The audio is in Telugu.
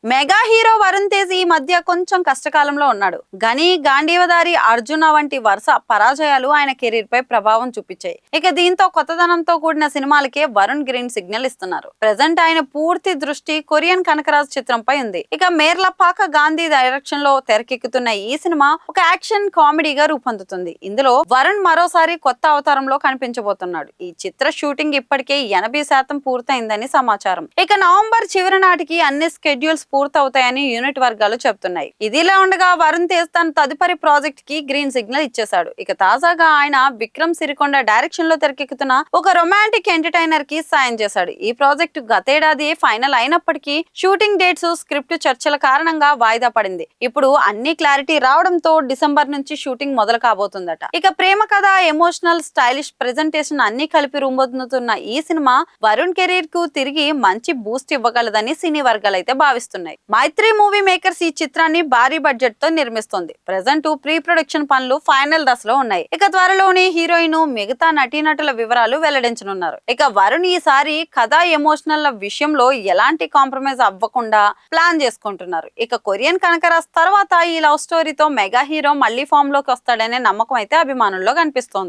మెగా హీరో వరుణ్ తేజ్ ఈ మధ్య కొంచెం కష్టకాలంలో ఉన్నాడు. గని, గాంధీవదారి, అర్జున వంటి వరుస పరాజయాలు ఆయన కెరీర్ పై ప్రభావం చూపించాయి. ఇక దీంతో కొత్తదనంతో కూడిన సినిమాలకే వరుణ్ గ్రీన్ సిగ్నల్ ఇస్తున్నారు. ప్రెజెంట్ ఆయన పూర్తి దృష్టి కొరియన్ కనకరాజ్ చిత్రంపై ఉంది. ఇక మేర్లపాక గాంధీ డైరెక్షన్ లో తెరకెక్కుతున్న ఈ సినిమా ఒక యాక్షన్ కామెడీగా రూపొందుతుంది. ఇందులో వరుణ్ మరోసారి కొత్త అవతారంలో కనిపించబోతున్నాడు. ఈ చిత్ర షూటింగ్ ఇప్పటికే 80% పూర్తయిందని సమాచారం. ఇక నవంబర్ చివరి నాటికి అన్ని స్కెడ్యూల్స్ పూర్తవుతాయని యూనిట్ వర్గాలు చెబుతున్నాయి. ఇదిలా ఉండగా వరుణ్ తేజ్ తన తదుపరి ప్రాజెక్ట్ కి గ్రీన్ సిగ్నల్ ఇచ్చేశాడు. ఇక తాజాగా ఆయన విక్రమ్ సిరికొండ డైరెక్షన్ లో తెరకెక్కుతున్న ఒక రొమాంటిక్ ఎంటర్టైనర్ కి సాయం చేశాడు. ఈ ప్రాజెక్టు గతేడాది ఫైనల్ అయినప్పటికీ షూటింగ్ డేట్స్, స్క్రిప్ట్ చర్చల కారణంగా వాయిదా పడింది. ఇప్పుడు అన్ని క్లారిటీ రావడంతో డిసెంబర్ నుంచి షూటింగ్ మొదలు కాబోతుందట. ఇక ప్రేమ కథ, ఎమోషనల్, స్టైలిష్ ప్రెజెంటేషన్ అన్ని కలిపి రూపొందుతున్న ఈ సినిమా వరుణ్ కెరీర్ కు తిరిగి మంచి బూస్ట్ ఇవ్వగలదని సినీ వర్గాలు అయితే భావిస్తున్నాయి. మైత్రి మూవీ మేకర్స్ ఈ చిత్రాన్ని భారీ బడ్జెట్ తో నిర్మిస్తోంది. ప్రెజెంట్ ప్రీ ప్రొడక్షన్ పనులు ఫైనల్ దశలో ఉన్నాయి. ఇక త్వరలోనే హీరోయిన్, మిగతా నటీనటుల వివరాలు వెల్లడించనున్నారు. ఇక వరుణ్ ఈసారి కథ, ఎమోషనల్ విషయంలో ఎలాంటి కాంప్రమైజ్ అవ్వకుండా ప్లాన్ చేసుకుంటున్నారు. ఇక కొరియన్ కనకరాజ్ తర్వాత ఈ లవ్ స్టోరీతో మెగా హీరో మళ్లీ ఫామ్ లోకి వస్తాడనే నమ్మకం అయితే అభిమానుల్లో కనిపిస్తోంది.